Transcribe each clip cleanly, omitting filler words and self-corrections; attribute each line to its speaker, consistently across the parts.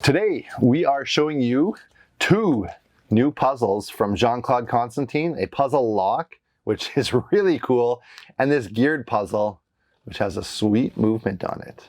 Speaker 1: Today, we are showing you two new puzzles from Jean-Claude Constantine, a puzzle lock, which is really cool, and this geared puzzle, which has a sweet movement on it.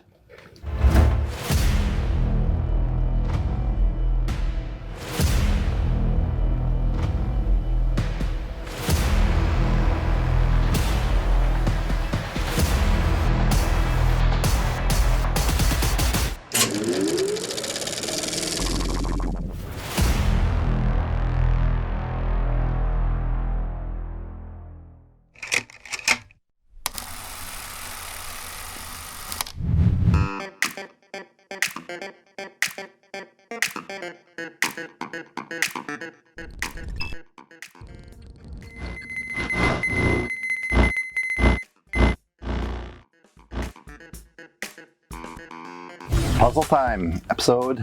Speaker 1: Puzzle time, episode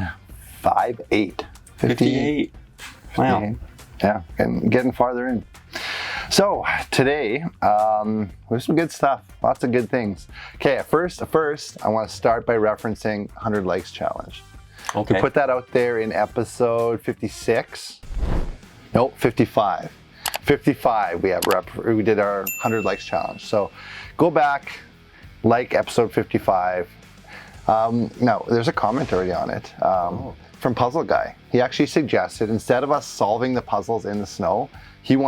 Speaker 2: 58. Wow.
Speaker 1: Yeah, getting farther in. So today, there's some good stuff, lots of good things. Okay, first, I want to start by referencing 100 likes challenge.
Speaker 2: Okay.
Speaker 1: We put that out there in episode 56. Nope, 55. 55, we did our 100 likes challenge. So go back, like episode 55. Now, there's a comment already on it from Puzzle Guy. He actually suggested, instead of us solving the puzzles in the snow, he's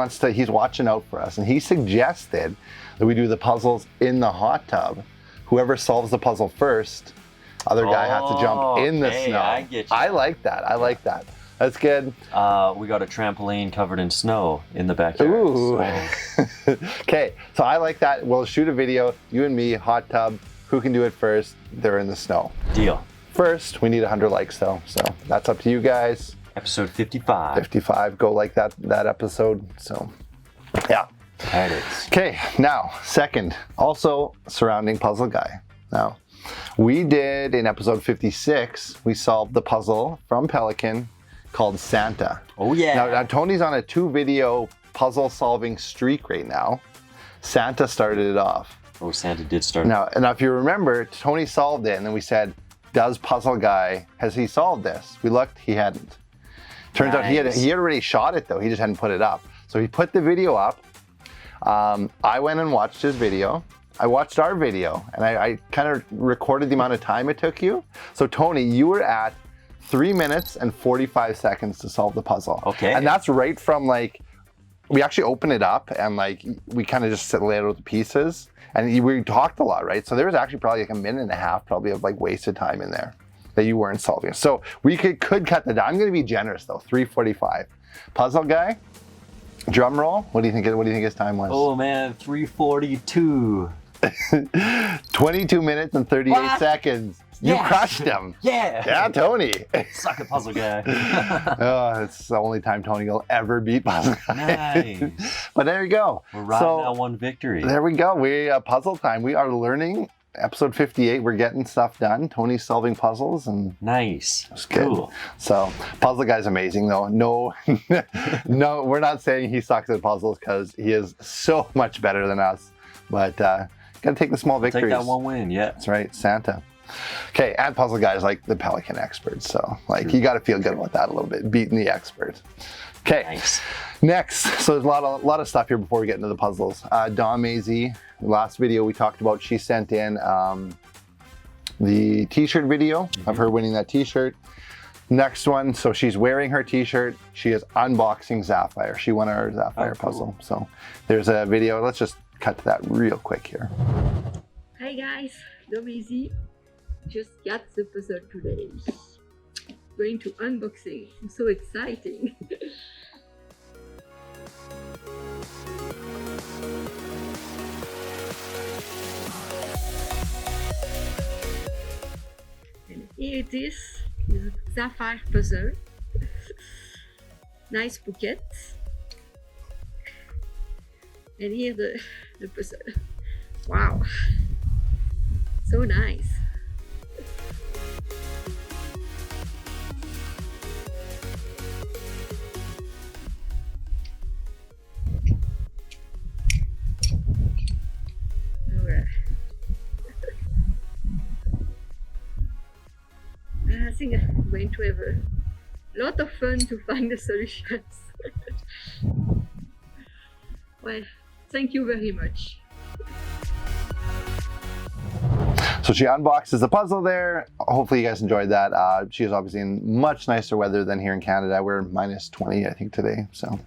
Speaker 1: watching out for us. And he suggested that we do the puzzles in the hot tub. Whoever solves the puzzle first, other guy has to jump in the snow.
Speaker 2: I get you.
Speaker 1: I like that. I like that. That's good.
Speaker 2: We got a trampoline covered in snow in the backyard.
Speaker 1: Ooh.
Speaker 2: So.
Speaker 1: Okay, so I like that. We'll shoot a video, you and me, hot tub. Who can do it first? They're in the snow.
Speaker 2: Deal.
Speaker 1: First, we need 100 likes though, so that's up to you guys.
Speaker 2: Episode 55.
Speaker 1: 55, go like that episode. So, yeah.
Speaker 2: That is.
Speaker 1: Okay, now, second, also surrounding Puzzle Guy. Now, we did in episode 56, we solved the puzzle from Pelican called Santa.
Speaker 2: Oh yeah.
Speaker 1: Now Tony's on a 2-video puzzle solving streak right now. Santa started it off.
Speaker 2: Oh, Santa did start.
Speaker 1: Now, if you remember, Tony solved it, and then we said, has he solved this? We looked, he hadn't. Turns out he had already shot it though, he just hadn't put it up. So he put the video up. I went and watched his video. I watched our video, and I kind of recorded the amount of time it took you. So Tony, you were at 3 minutes and 45 seconds to solve the puzzle.
Speaker 2: Okay.
Speaker 1: And that's right from we actually open it up and we kind of just lay out the pieces, and we talked a lot, right? So there was actually probably a minute and a half probably of wasted time in there that you weren't solving. So we could cut that down. I'm going to be generous though, 3:45. Puzzle Guy, drum roll. What do you think his time was?
Speaker 2: Oh man, 3:42.
Speaker 1: 22 minutes and 38 seconds. You crushed him.
Speaker 2: Yeah.
Speaker 1: Yeah, Tony.
Speaker 2: Suck a Puzzle Guy.
Speaker 1: Oh, it's the only time Tony will ever beat Puzzle Guy.
Speaker 2: Nice.
Speaker 1: But there you go.
Speaker 2: We're riding that one victory.
Speaker 1: There we go. Puzzle time. We are learning. Episode 58. We're getting stuff done. Tony's solving puzzles, and
Speaker 2: nice.
Speaker 1: it's good.
Speaker 2: Cool.
Speaker 1: So Puzzle Guy's amazing though. No, no, we're not saying he sucks at puzzles, because he is so much better than us. But gotta take the small victories.
Speaker 2: Take that one win. Yeah.
Speaker 1: That's right, Santa. Okay, and Puzzle Guy is like the Pelican expert, so you got to feel good about that a little bit, beating the expert. Okay,
Speaker 2: Nice.
Speaker 1: Next, so there's a lot of stuff here before we get into the puzzles. Dawn Maisie, last video we talked about, she sent in the t-shirt video of her winning that t-shirt. Next one, so she's wearing her t-shirt, she is unboxing Sapphire. She won our Sapphire puzzle. So there's a video. Let's just cut to that real quick here.
Speaker 3: Hi guys, Dawn Maisie. Just got the puzzle today. Going to unboxing. I'm so exciting. And here it is a Sapphire puzzle. Nice bouquet. And here the puzzle. Wow. So nice. I think I'm going to have a lot of fun to find the solutions. Well, thank you very much.
Speaker 1: So she unboxes the puzzle there. Hopefully you guys enjoyed that. She is obviously in much nicer weather than here in Canada. We're minus 20, I think, today. So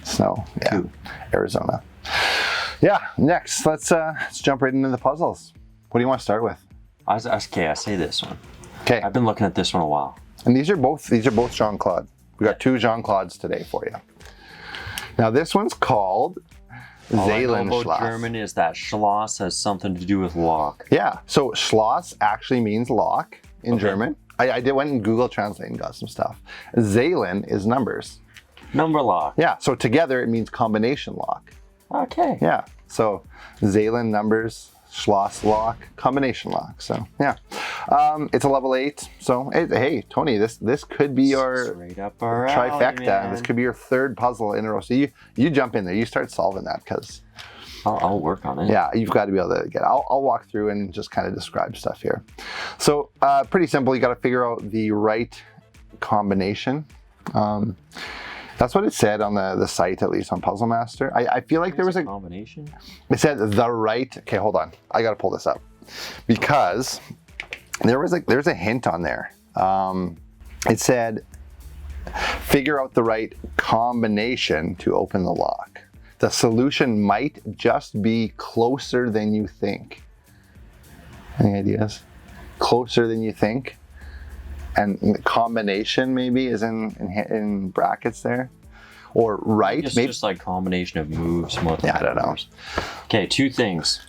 Speaker 1: snow, yeah,
Speaker 2: Cool.
Speaker 1: Arizona. Yeah, next, let's jump right into the puzzles. What do you want to start with?
Speaker 2: Okay, I say this one.
Speaker 1: Okay,
Speaker 2: I've been looking at this one a while.
Speaker 1: and these are both Jean-Claude. We got two Jean-Claudes today for you. Now this one's called
Speaker 2: All I know about
Speaker 1: Seelenschloss.
Speaker 2: German is that Schloss has something to do with lock.
Speaker 1: Yeah, so Schloss actually means lock in
Speaker 2: Okay.
Speaker 1: German. I went and Google Translate and got some stuff. Seelen is numbers.
Speaker 2: Number lock.
Speaker 1: Yeah, so together it means combination lock.
Speaker 2: Okay.
Speaker 1: Yeah, so Seelen numbers, Schloss lock, combination lock. So yeah, it's a level 8. So hey, Tony, this could be your
Speaker 2: Straight up our
Speaker 1: trifecta.
Speaker 2: alley,
Speaker 1: This
Speaker 2: man.
Speaker 1: could be your third puzzle in a row. So you jump in there, you start solving that because
Speaker 2: I'll work on it.
Speaker 1: yeah, you've got to be able to get. I'll walk through and just kind of describe stuff here. So pretty simple. You got to figure out the right combination. That's what it said on the site, at least on Puzzle Master. I feel like there was a
Speaker 2: combination.
Speaker 1: it said the right. Okay, hold on. I got to pull this up because there's a hint on there. It said figure out the right combination to open the lock. The solution might just be closer than you think. Any ideas? Closer than you think? And the combination maybe is in brackets there? Or right?
Speaker 2: It's
Speaker 1: Maybe.
Speaker 2: just like combination of moves.
Speaker 1: Yeah, I don't know.
Speaker 2: Okay, 2 things.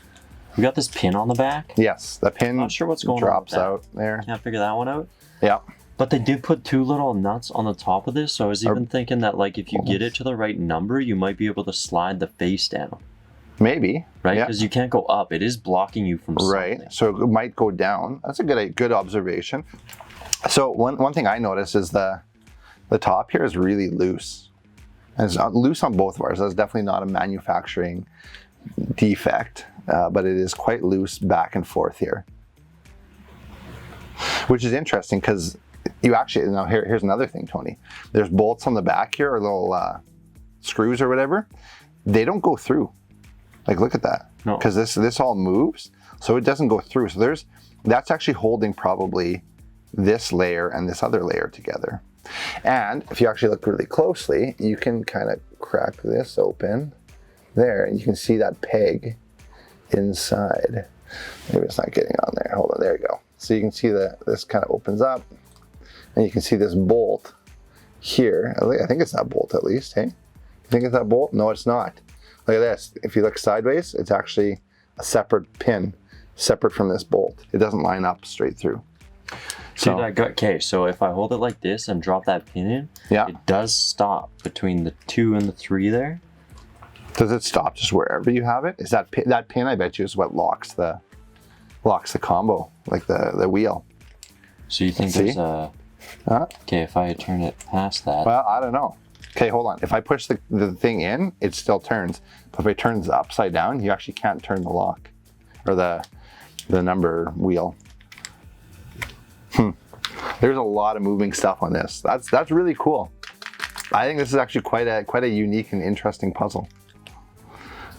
Speaker 2: We got this pin on the back.
Speaker 1: Yes, the pin
Speaker 2: Not sure what's going on
Speaker 1: drops
Speaker 2: with that.
Speaker 1: out there.
Speaker 2: Can't figure that one out.
Speaker 1: Yeah.
Speaker 2: But they did put 2 little nuts on the top of this, so I was even thinking that like if you get it to the right number, you might be able to slide the face down,
Speaker 1: Maybe.
Speaker 2: right?
Speaker 1: Yeah.
Speaker 2: Because you can't go up; it is blocking you from
Speaker 1: Right.
Speaker 2: something.
Speaker 1: So it might go down. That's a good observation. So one thing I noticed is the top here is really loose. And it's loose on both of ours. That's definitely not a manufacturing defect, but it is quite loose back and forth here. Which is interesting because you actually, now here's another thing, Tony. There's bolts on the back here, or little screws or whatever. They don't go through. Like, look at that.
Speaker 2: No.
Speaker 1: Because this all moves, so it doesn't go through. So that's actually holding probably this layer and this other layer together. And if you actually look really closely, you can kind of crack this open there, and you can see that peg inside. Maybe it's not getting on there. Hold on, there you go. So you can see that this kind of opens up, and you can see this bolt here. I think it's that bolt at least, hey? You think it's that bolt? No, it's not. Look at this. If you look sideways, it's actually a separate pin, separate from this bolt. It doesn't line up straight through.
Speaker 2: See that gut? Okay, so if I hold it like this and drop that pin in,
Speaker 1: Yeah.
Speaker 2: it does stop between the 2 and the 3 there.
Speaker 1: Does it stop just wherever you have it? Is that pin? I bet you is what locks the combo, like the wheel.
Speaker 2: So you think
Speaker 1: See?
Speaker 2: there's a... Okay, if I turn it past that...
Speaker 1: Well, I don't know. Okay, hold on. If I push the thing in, it still turns. But if it turns upside down, you actually can't turn the lock or the number wheel. There's a lot of moving stuff on this. That's really cool. I think this is actually quite a unique and interesting puzzle.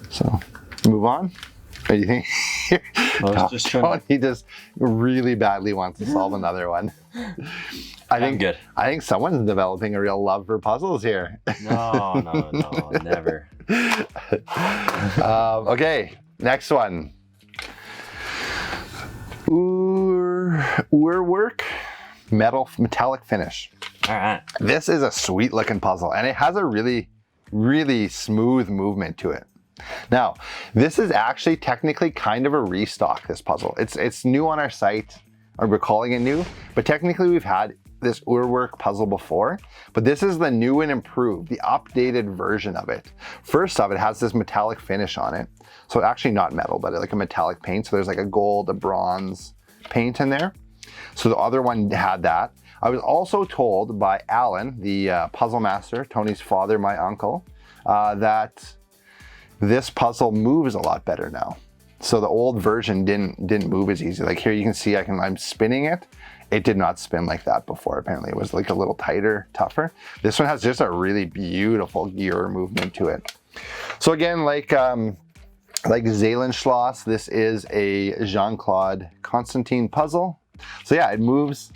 Speaker 1: So, move on. What do you think?
Speaker 2: I was just trying to...
Speaker 1: He just really badly wants to solve another one.
Speaker 2: I'm good.
Speaker 1: I think someone's developing a real love for puzzles here.
Speaker 2: No, never.
Speaker 1: Okay, next one. Urwerk metallic finish.
Speaker 2: All right.
Speaker 1: This is a sweet looking puzzle, and it has a really, really smooth movement to it. Now, this is actually technically kind of a restock, this puzzle. It's new on our site, or we're calling it new, but technically we've had this Urwerk puzzle before, but this is the new and improved, the updated version of it. First off, it has this metallic finish on it. So actually not metal, but like a metallic paint. So there's like a gold, a bronze paint in there. So the other one had that. I was also told by Alan, the puzzle master, Tony's father, my uncle, that this puzzle moves a lot better now. So the old version didn't move as easy. Like here you can see I'm spinning it it did not spin like that before. Apparently it was like a little tighter, tougher. This one has just a really beautiful gear movement to it. So again, like Zeelenschloss, this is a Jean-Claude Constantine puzzle. So yeah, it moves.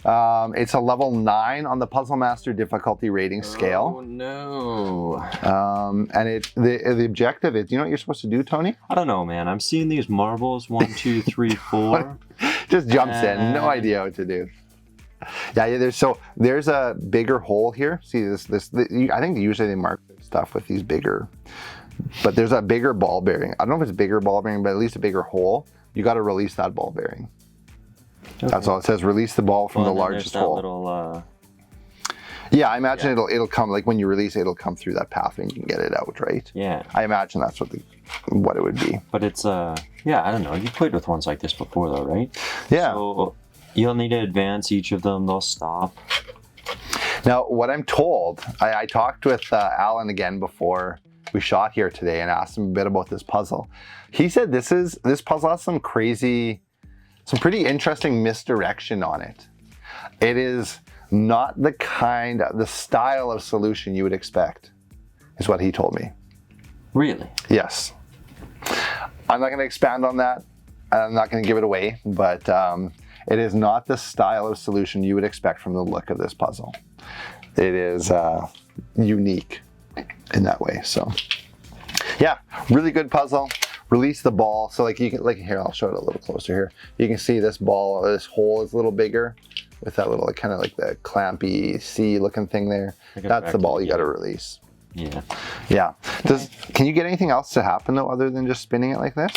Speaker 1: It's a level 9 on the Puzzle Master difficulty rating scale.
Speaker 2: Oh no.
Speaker 1: And the objective is, you know what you're supposed to do, Tony?
Speaker 2: I don't know, man. I'm seeing these marbles, 1, 2, 3, 4.
Speaker 1: Just jumps in, no idea what to do. Yeah, there's a bigger hole here. See I think usually they mark stuff with these bigger, but there's a bigger ball bearing. I don't know if it's a bigger ball bearing, but at least a bigger hole. You got to release that ball bearing. Okay. That's all it says. Release the ball from the largest hole.
Speaker 2: Little,
Speaker 1: yeah, I imagine it'll come, like when you release it, it'll come through that path and you can get it out, right?
Speaker 2: Yeah.
Speaker 1: I imagine that's what it would be.
Speaker 2: But it's yeah, I don't know. You played with ones like this before though, right?
Speaker 1: Yeah.
Speaker 2: So you'll need to advance each of them. They'll stop.
Speaker 1: Now, what I'm told, I talked with Alan again before we shot here today and asked him a bit about this puzzle. He said this puzzle has some pretty interesting misdirection on it. It is not the style of solution you would expect, is what he told me.
Speaker 2: Really?
Speaker 1: Yes. I'm not going to expand on that. I'm not going to give it away, but it is not the style of solution you would expect from the look of this puzzle. It is unique in that way. So yeah, really good puzzle. Release the ball. So like you can, like here, I'll show it a little closer here. You can see this ball, this hole is a little bigger with that little kind of like the clampy C looking thing there. That's the ball you got to release.
Speaker 2: Yeah.
Speaker 1: Yeah. Can you get anything else to happen though other than just spinning it like this?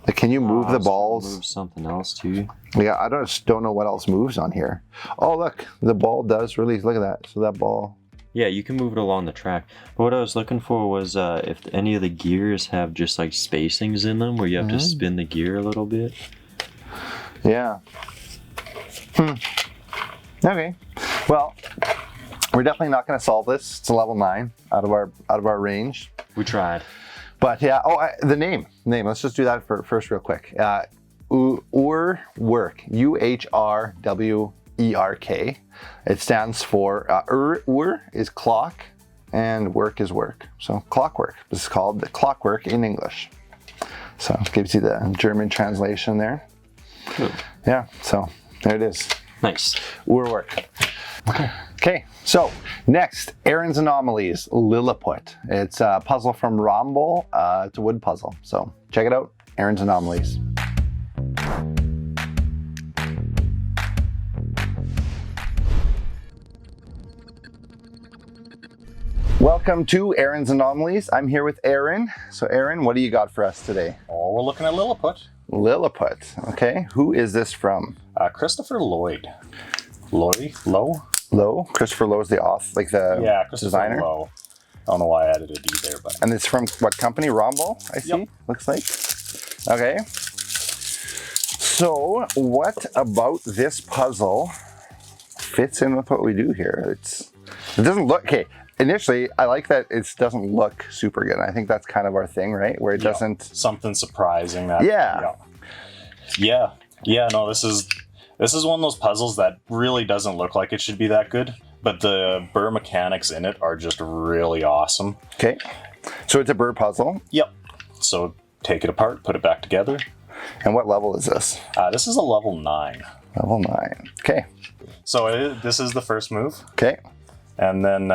Speaker 1: Like, can you move the balls?
Speaker 2: Move something else too.
Speaker 1: Yeah, I don't know what else moves on here. Oh look, the ball does release. Look at that. So that ball.
Speaker 2: Yeah, you can move it along the track. But what I was looking for was if any of the gears have just like spacings in them where you have to spin the gear a little bit.
Speaker 1: Yeah. Okay. Well, we're definitely not going to solve this. It's a level 9 out of our range.
Speaker 2: We tried.
Speaker 1: But yeah. Oh, the name. Let's just do that first, real quick. Uhrwerk. UHRWERK. It stands for Uhr is clock, and work is work. So clockwork. This is called the clockwork in English. So it gives you the German translation there.
Speaker 2: Good.
Speaker 1: Yeah. So there it is.
Speaker 2: Nice.
Speaker 1: Uhrwerk. Okay, so next, Aaron's Anomalies, Lilliput. It's a puzzle from Romble. It's a wood puzzle. So check it out, Aaron's Anomalies. Welcome to Aaron's Anomalies. I'm here with Aaron. So Aaron, what do you got for us today?
Speaker 4: Oh, we're looking at Lilliput.
Speaker 1: Lilliput, okay. Who is this from?
Speaker 4: Christopher Lloyd.
Speaker 1: Lowe? Christopher Lowe's the
Speaker 4: Christopher
Speaker 1: designer?
Speaker 4: Lowe. I don't know why I added a D there, but...
Speaker 1: And it's from what company? Romble, I see,
Speaker 4: Yep.
Speaker 1: Looks like. Okay. So what about this puzzle fits in with what we do here? It doesn't look, okay, initially I like that it doesn't look super good. I think that's kind of our thing, right? Where it doesn't...
Speaker 4: Something surprising. That,
Speaker 1: Yeah.
Speaker 4: No, this is one of those puzzles that really doesn't look like it should be that good, but the burr mechanics in it are just really awesome.
Speaker 1: Okay. So it's a burr puzzle.
Speaker 4: Yep. So take it apart, put it back together.
Speaker 1: And what level is this?
Speaker 4: This is a level 9.
Speaker 1: Level 9. Okay.
Speaker 4: So this is the first move.
Speaker 1: Okay.
Speaker 4: And then,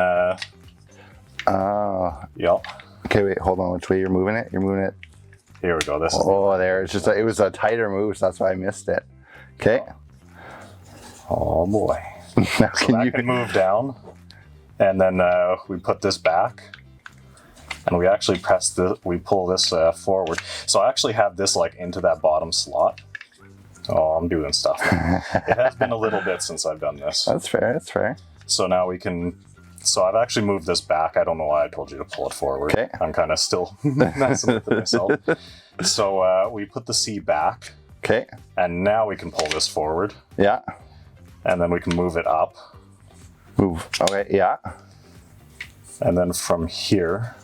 Speaker 4: yep.
Speaker 1: Okay, wait, hold on. Which way you're moving it? You're moving it.
Speaker 4: Here we go. This is
Speaker 1: there. It's just it was a tighter move, so that's why I missed it. Okay.
Speaker 4: Oh boy.
Speaker 1: Now
Speaker 4: So that can move down, and then we put this back, and we actually we pull this forward. So I actually have this like into that bottom slot. Oh, I'm doing stuff. It has been a little bit since I've done this.
Speaker 1: That's fair. That's fair.
Speaker 4: So now we can. So I've actually moved this back. I don't know why I told you to pull it forward.
Speaker 1: Okay.
Speaker 4: I'm kind of still messing with it myself. So we put the C back.
Speaker 1: Okay.
Speaker 4: And now we can pull this forward.
Speaker 1: Yeah.
Speaker 4: And then we can move it up.
Speaker 1: Move. Okay. Yeah.
Speaker 4: And then from here,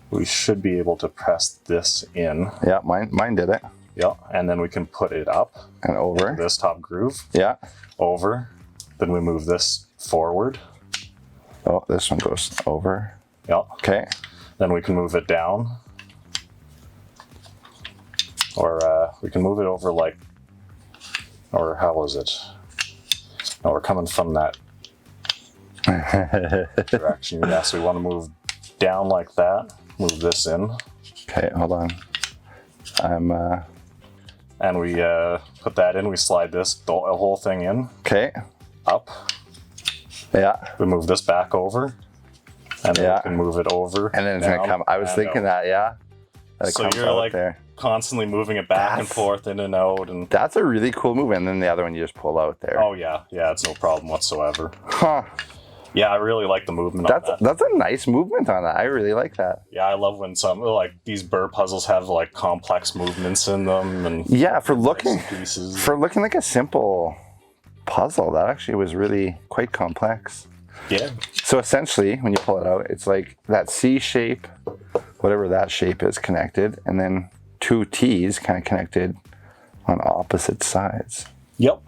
Speaker 4: we should be able to press this in.
Speaker 1: Yeah. Mine did it.
Speaker 4: Yeah, and then we can put it up
Speaker 1: And over.
Speaker 4: this top groove,
Speaker 1: Yeah.
Speaker 4: over. Then we move this forward.
Speaker 1: Oh, this one goes over.
Speaker 4: Yeah.
Speaker 1: Okay.
Speaker 4: Then we can move it down. Or we can move it over like, or how was it? No, we're coming from that direction. Yes, we want to move down like that. Move this in.
Speaker 1: Okay, hold on.
Speaker 4: And we put that in. We slide this the whole thing in,
Speaker 1: Okay.
Speaker 4: up.
Speaker 1: Yeah.
Speaker 4: We move this back over. And then
Speaker 1: Yeah.
Speaker 4: we can move it over.
Speaker 1: And then it's gonna
Speaker 4: down,
Speaker 1: come. I was
Speaker 4: and
Speaker 1: thinking
Speaker 4: out.
Speaker 1: that, yeah. That it
Speaker 4: So
Speaker 1: comes
Speaker 4: you're
Speaker 1: out
Speaker 4: like
Speaker 1: there.
Speaker 4: constantly moving it back and
Speaker 1: That's-
Speaker 4: forth, in and out. And
Speaker 1: That's a really cool move. And then the other one you just pull out there.
Speaker 4: oh yeah, it's no problem whatsoever.
Speaker 1: Huh.
Speaker 4: Yeah, I really like the movement
Speaker 1: That's
Speaker 4: on that.
Speaker 1: that's a nice movement on that. I really like that.
Speaker 4: Yeah, I love when some like these burr puzzles have like complex movements in them and
Speaker 1: Yeah, for looking
Speaker 4: pieces.
Speaker 1: like a simple puzzle, that actually was really quite complex.
Speaker 4: Yeah,
Speaker 1: So essentially, when you pull it out, it's like that C shape, whatever that shape is, connected, and then two T's kind of connected on opposite sides.
Speaker 4: yep.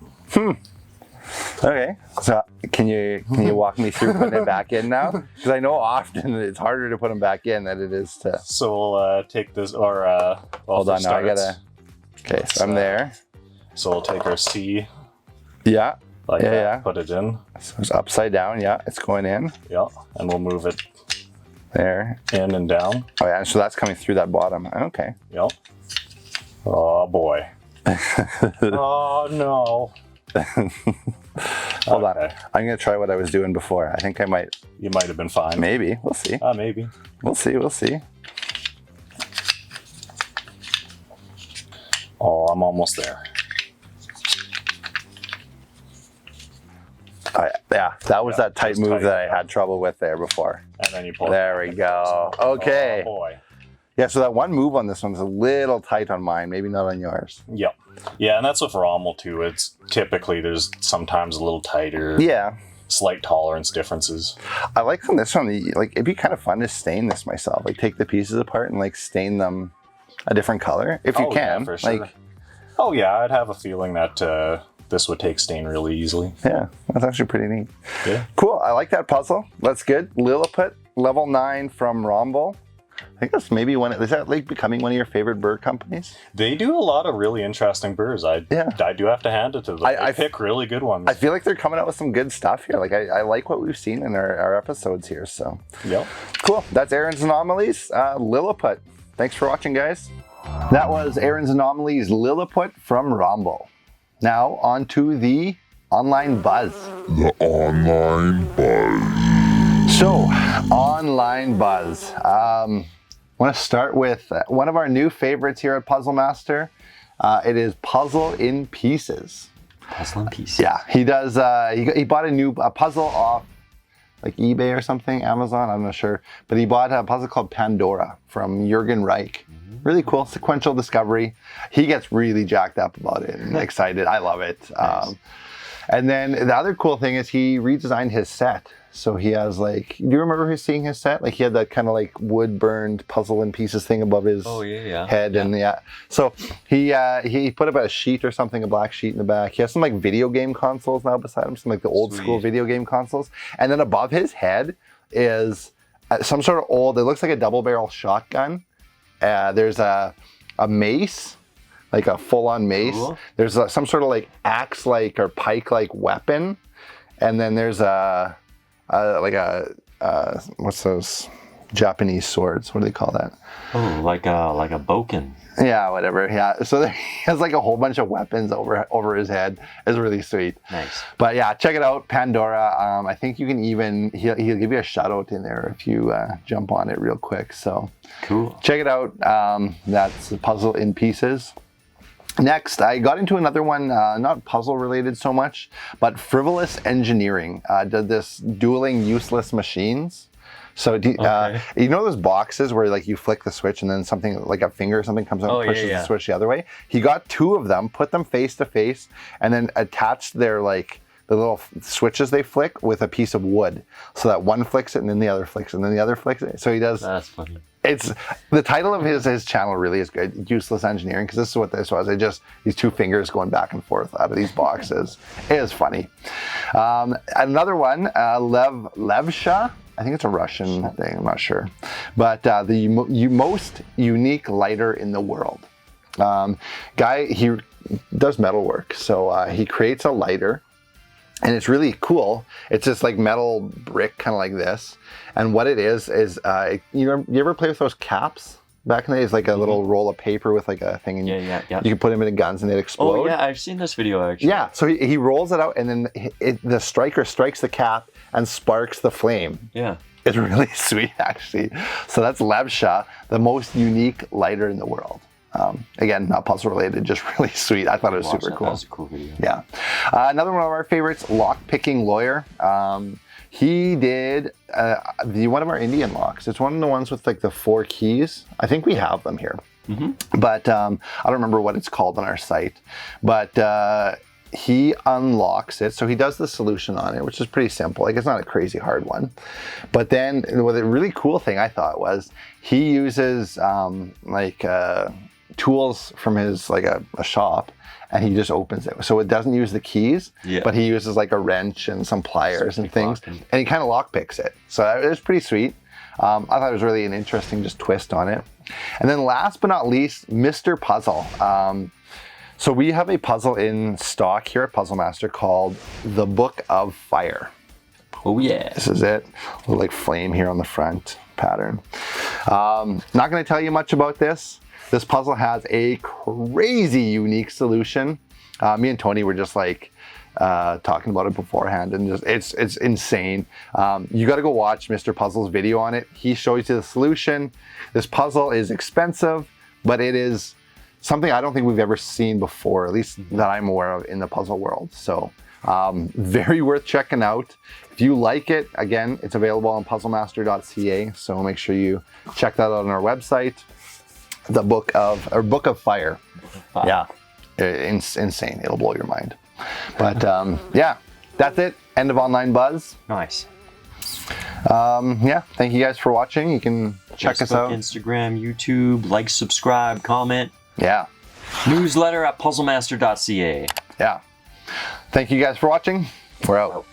Speaker 1: Okay, so can you walk me through putting it back in now? Because I know often it's harder to put them back in than it is to.
Speaker 4: So we'll take this, or well,
Speaker 1: Hold
Speaker 4: for
Speaker 1: on, now I
Speaker 4: starts,
Speaker 1: gotta. Okay, so I'm there.
Speaker 4: So we'll take our C
Speaker 1: Yeah,
Speaker 4: like
Speaker 1: Yeah,
Speaker 4: that,
Speaker 1: yeah.
Speaker 4: put it in,
Speaker 1: so it's upside down. Yeah, it's going in
Speaker 4: yeah, and we'll move it
Speaker 1: there.
Speaker 4: in and down.
Speaker 1: Oh yeah, so that's coming through that bottom. Okay.
Speaker 4: Yep. Oh boy. Oh no.
Speaker 1: Hold on.
Speaker 4: Okay.
Speaker 1: I'm gonna try what I was doing before. I think I might.
Speaker 4: You might have been fine.
Speaker 1: Maybe. We'll see.
Speaker 4: Maybe.
Speaker 1: We'll see. We'll see.
Speaker 4: Oh, I'm almost there.
Speaker 1: Yeah, that was
Speaker 4: Yeah,
Speaker 1: that tight
Speaker 4: just
Speaker 1: move
Speaker 4: tight,
Speaker 1: that I
Speaker 4: yeah.
Speaker 1: had trouble with there before.
Speaker 4: And then you pull
Speaker 1: There
Speaker 4: it
Speaker 1: we
Speaker 4: back.
Speaker 1: go. Okay.
Speaker 4: Oh boy.
Speaker 1: Yeah, so that one move on this one's a little tight on mine, maybe not on yours.
Speaker 4: Yep. Yeah, and that's with Rommel too. It's typically there's sometimes a little tighter,
Speaker 1: Yeah,
Speaker 4: slight tolerance differences.
Speaker 1: I like on this one. Like, it'd be kind of fun to stain this myself. Like, take the pieces apart and like stain them a different color if you
Speaker 4: Oh, yeah,
Speaker 1: can.
Speaker 4: for sure.
Speaker 1: Like,
Speaker 4: Oh yeah, I'd have a feeling that this would take stain really easily.
Speaker 1: yeah, that's actually pretty neat.
Speaker 4: Yeah.
Speaker 1: Cool. I like that puzzle. That's good. Lilliput, level 9 from Romble. I think that's maybe is that like becoming one of your favorite bird companies?
Speaker 4: They do a lot of really interesting burrs. I do have to hand it to them.
Speaker 1: I
Speaker 4: They pick really good ones.
Speaker 1: I feel like they're coming out with some good stuff here. Like, I like what we've seen in our episodes here. So
Speaker 4: Yep.
Speaker 1: cool. That's Aaron's Anomalies, Lilliput. Thanks for watching, guys. That was Aaron's Anomalies Lilliput from Romble. Now on to the Online Buzz.
Speaker 5: The Online Buzz.
Speaker 1: So, Online Buzz. I want to start with one of our new favorites here at Puzzle Master. It is Puzzle in Pieces.
Speaker 2: Puzzle in pieces.
Speaker 1: Yeah, he does. He bought a puzzle off like eBay or something, Amazon, I'm not sure. But he bought a puzzle called Pandora from Jürgen Reich. Really cool, sequential discovery. He gets really jacked up about it and excited. I love it.
Speaker 2: Nice.
Speaker 1: And then the other cool thing is he redesigned his set. So he has like, do you remember seeing his set? Like he had that kind of like wood burned puzzle in pieces thing above his head. And so he put up a sheet or something, a black sheet in the back. He has some like video game consoles now beside him, some like the old school video game consoles. And then above his head is some sort of old, it looks like a double barrel shotgun. There's a mace, like a full-on mace.
Speaker 2: Cool.
Speaker 1: There's some sort of like axe-like or pike-like weapon, and then there's what's those Japanese swords? What do they call that?
Speaker 2: Oh, like a boken.
Speaker 1: Yeah, whatever. Yeah. So he has like a whole bunch of weapons over his head. It's really sweet.
Speaker 2: Nice.
Speaker 1: But yeah, check it out, Pandora. I think you can even he'll give you a shout out in there if you jump on it real quick. So
Speaker 2: Cool.
Speaker 1: check it out. That's the Puzzle in Pieces. Next, I got into another one, not puzzle related so much, but Frivolous Engineering did this dueling useless machines. So you know those boxes where like you flick the switch and then something like a finger or something comes out and pushes the switch the other way? He got two of them, put them face to face, and then attached their like the little switches they flick with a piece of wood, so that one flicks it and then the other flicks it and then the other flicks it. So he does.
Speaker 2: That's funny.
Speaker 1: It's the title of his channel really is good, Useless Engineering, because this is what this was. These two fingers going back and forth out of these boxes. It is funny. Another one, Levsha. I think it's a Russian thing. I'm not sure, but the most unique lighter in the world. Guy, he does metal work, so he creates a lighter. And it's really cool. It's just like metal brick, kind of like this. And what it is you ever play with those caps back in the day? It's like a little roll of paper with like a thing, and
Speaker 2: Yeah.
Speaker 1: you can put them into guns and they'd explode.
Speaker 2: Oh yeah, I've seen this video actually.
Speaker 1: Yeah, so he rolls it out, and then the striker strikes the cap and sparks the flame.
Speaker 2: Yeah.
Speaker 1: It's really sweet, actually. So that's Levsha, the most unique lighter in the world. Again, not puzzle related, just really sweet. I thought it was super cool.
Speaker 2: That was a cool video.
Speaker 1: Yeah. Another one of our favorites, Lockpicking Lawyer. He did one of our Indian locks. It's one of the ones with like the 4 keys. I think we have them here. But I don't remember what it's called on our site. But he unlocks it. So he does the solution on it, which is pretty simple. Like, it's not a crazy hard one. But then the really cool thing I thought was he uses tools from his like a shop, and he just opens it. So it doesn't use the keys, but he uses like a wrench and some pliers and things, and he kind of lock picks it. So it was pretty sweet. I thought it was really an interesting just twist on it. And then last but not least, Mr. Puzzle. So we have a puzzle in stock here at Puzzle Master called The Book of Fire.
Speaker 2: Oh yeah.
Speaker 1: This is it. A little like flame here on the front pattern. Not going to tell you much about this. This puzzle has a crazy unique solution. Me and Tony were just like talking about it beforehand, and just it's insane. You got to go watch Mr. Puzzle's video on it. He shows you the solution. This puzzle is expensive, but it is something I don't think we've ever seen before, at least that I'm aware of in the puzzle world. So very worth checking out. If you like it, again, it's available on puzzlemaster.ca. So make sure you check that out on our website. The Book of Fire. Yeah, insane. It'll blow your mind. But yeah, that's it. End of Online Buzz.
Speaker 2: Nice.
Speaker 1: Yeah, thank you guys for watching. You can check us out.
Speaker 2: Instagram, YouTube, like, subscribe, comment.
Speaker 1: Yeah.
Speaker 2: Newsletter at puzzlemaster.ca.
Speaker 1: Yeah. Thank you guys for watching. We're out.